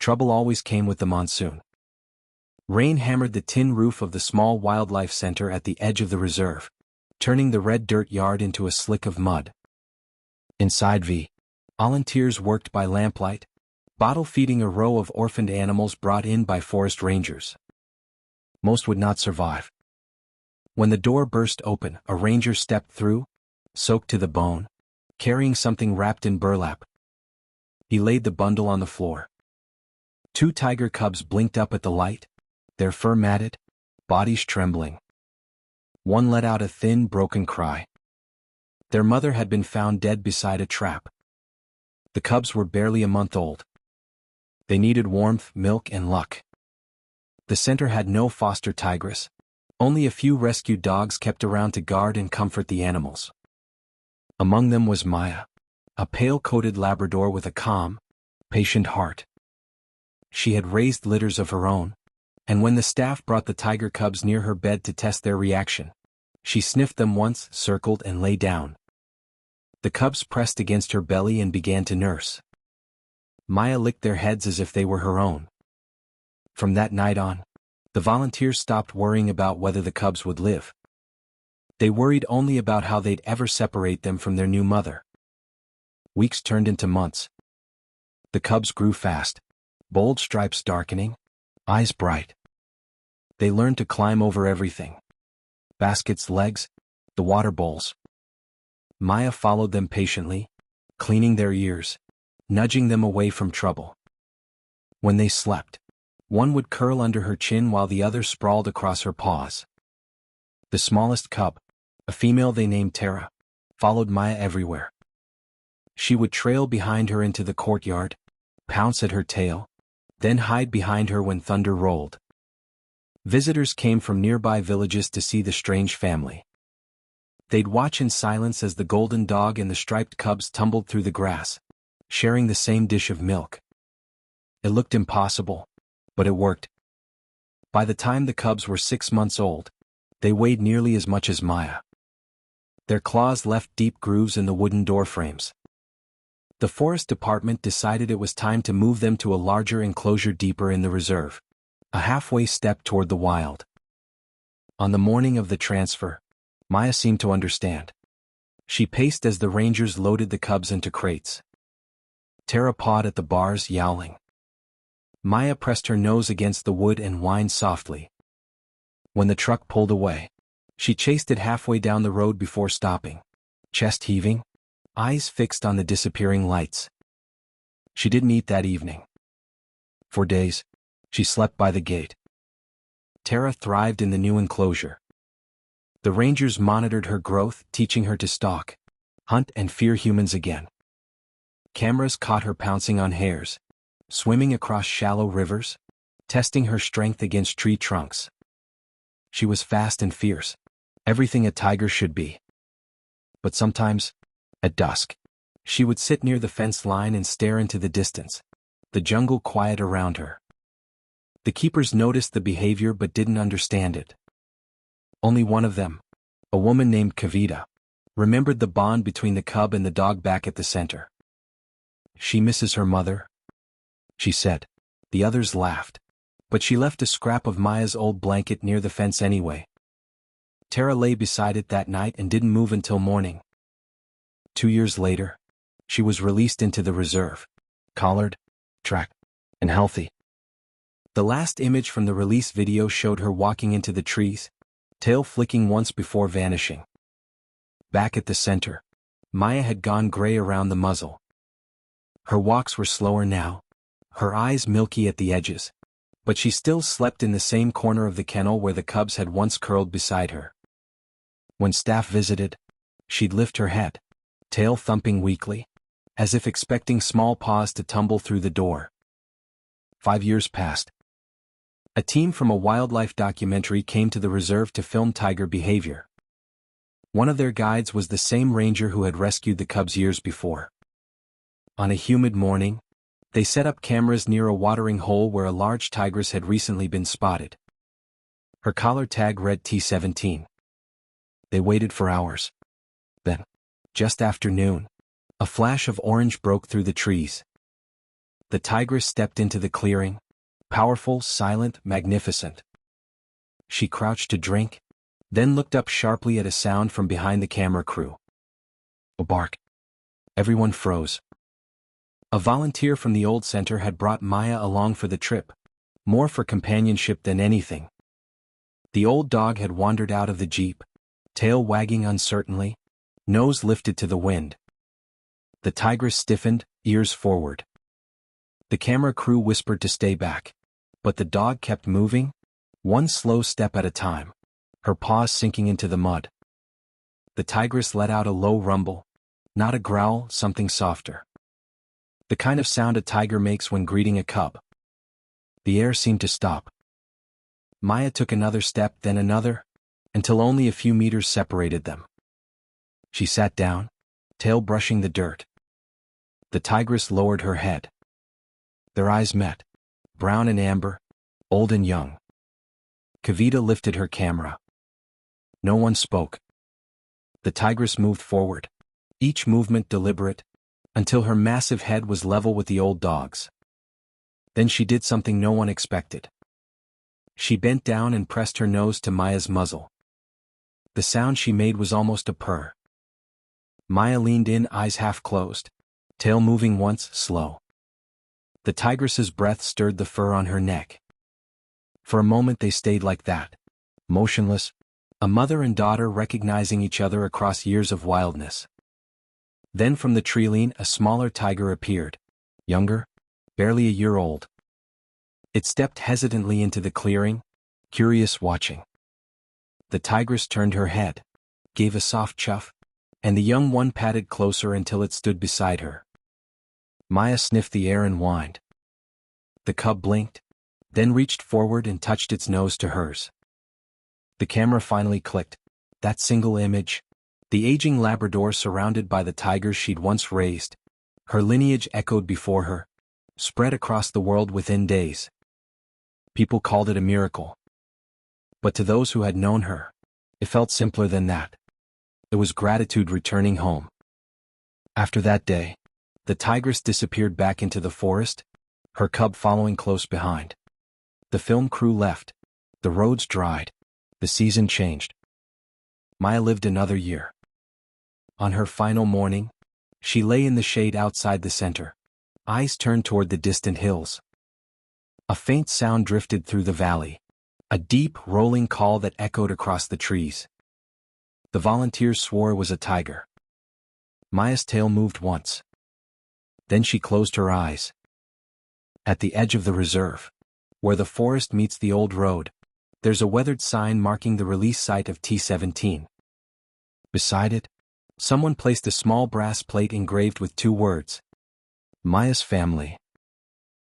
trouble always came with the monsoon. Rain hammered the tin roof of the small wildlife center at the edge of the reserve, turning the red dirt yard into a slick of mud. Inside volunteers worked by lamplight, bottle-feeding a row of orphaned animals brought in by forest rangers. Most would not survive. When the door burst open, a ranger stepped through, soaked to the bone, carrying something wrapped in burlap. He laid the bundle on the floor. 2 tiger cubs blinked up at the light, their fur matted, bodies trembling. One let out a thin, broken cry. Their mother had been found dead beside a trap. The cubs were barely a month old. They needed warmth, milk, and luck. The center had no foster tigress, only a few rescued dogs kept around to guard and comfort the animals. Among them was Maya, a pale-coated Labrador with a calm, patient heart. She had raised litters of her own, and when the staff brought the tiger cubs near her bed to test their reaction, she sniffed them once, circled, and lay down. The cubs pressed against her belly and began to nurse. Maya licked their heads as if they were her own. From that night on, the volunteers stopped worrying about whether the cubs would live. They worried only about how they'd ever separate them from their new mother. Weeks turned into months. The cubs grew fast, bold stripes darkening, eyes bright. They learned to climb over everything: baskets, legs, the water bowls. Maya followed them patiently, cleaning their ears, nudging them away from trouble. When they slept, one would curl under her chin while the other sprawled across her paws. The smallest cub, a female they named Tara, followed Maya everywhere. She would trail behind her into the courtyard, pounce at her tail, then hide behind her when thunder rolled. Visitors came from nearby villages to see the strange family. They'd watch in silence as the golden dog and the striped cubs tumbled through the grass, sharing the same dish of milk. It looked impossible, but it worked. By the time the cubs were 6 months old, they weighed nearly as much as Maya. Their claws left deep grooves in the wooden door frames. The forest department decided it was time to move them to a larger enclosure deeper in the reserve, a halfway step toward the wild. On the morning of the transfer, Maya seemed to understand. She paced as the rangers loaded the cubs into crates. Tara pawed at the bars, yowling. Maya pressed her nose against the wood and whined softly. When the truck pulled away, she chased it halfway down the road before stopping, chest heaving, eyes fixed on the disappearing lights. She didn't eat that evening. For days, she slept by the gate. Tara thrived in the new enclosure. The rangers monitored her growth, teaching her to stalk, hunt, and fear humans again. Cameras caught her pouncing on hares, swimming across shallow rivers, testing her strength against tree trunks. She was fast and fierce, everything a tiger should be. But sometimes, at dusk, she would sit near the fence line and stare into the distance, the jungle quiet around her. The keepers noticed the behavior but didn't understand it. Only one of them, a woman named Kavita, remembered the bond between the cub and the dog back at the center. "She misses her mother," she said. The others laughed, but she left a scrap of Maya's old blanket near the fence anyway. Tara lay beside it that night and didn't move until morning. 2 years later, she was released into the reserve, collared, tracked, and healthy. The last image from the release video showed her walking into the trees, tail flicking once before vanishing. Back at the center, Maya had gone gray around the muzzle. Her walks were slower now, her eyes milky at the edges, but she still slept in the same corner of the kennel where the cubs had once curled beside her. When staff visited, she'd lift her head, tail thumping weakly, as if expecting small paws to tumble through the door. 5 years passed. A team from a wildlife documentary came to the reserve to film tiger behavior. One of their guides was the same ranger who had rescued the cubs years before. On a humid morning, they set up cameras near a watering hole where a large tigress had recently been spotted. Her collar tag read T17. They waited for hours. Then, just after noon, a flash of orange broke through the trees. The tigress stepped into the clearing, powerful, silent, magnificent. She crouched to drink, then looked up sharply at a sound from behind the camera crew. A bark. Everyone froze. A volunteer from the old center had brought Maya along for the trip, more for companionship than anything. The old dog had wandered out of the jeep, tail wagging uncertainly, nose lifted to the wind. The tigress stiffened, ears forward. The camera crew whispered to stay back, but the dog kept moving, one slow step at a time, her paws sinking into the mud. The tigress let out a low rumble, not a growl, something softer. The kind of sound a tiger makes when greeting a cub. The air seemed to stop. Maya took another step, then another, until only a few meters separated them. She sat down, tail brushing the dirt. The tigress lowered her head. Their eyes met, brown and amber, old and young. Kavita lifted her camera. No one spoke. The tigress moved forward, each movement deliberate, until her massive head was level with the old dog's. Then she did something no one expected. She bent down and pressed her nose to Maya's muzzle. The sound she made was almost a purr. Maya leaned in, eyes half closed, tail moving once, slow. The tigress's breath stirred the fur on her neck. For a moment they stayed like that, motionless, a mother and daughter recognizing each other across years of wildness. Then from the treeline a smaller tiger appeared, younger, barely a year old. It stepped hesitantly into the clearing, curious watching. The tigress turned her head, gave a soft chuff, and the young one padded closer until it stood beside her. Maya sniffed the air and whined. The cub blinked, then reached forward and touched its nose to hers. The camera finally clicked, that single image, the aging Labrador surrounded by the tigers she'd once raised. Her lineage echoed before her, spread across the world within days. People called it a miracle. But to those who had known her, it felt simpler than that. It was gratitude returning home. After that day, the tigress disappeared back into the forest, her cub following close behind. The film crew left, the roads dried, the season changed. Maya lived another year. On her final morning, she lay in the shade outside the center, eyes turned toward the distant hills. A faint sound drifted through the valley, a deep, rolling call that echoed across the trees. The volunteers swore it was a tiger. Maya's tail moved once. Then she closed her eyes. At the edge of the reserve, where the forest meets the old road, there's a weathered sign marking the release site of T-17. Beside it, someone placed a small brass plate engraved with two words: Maya's family.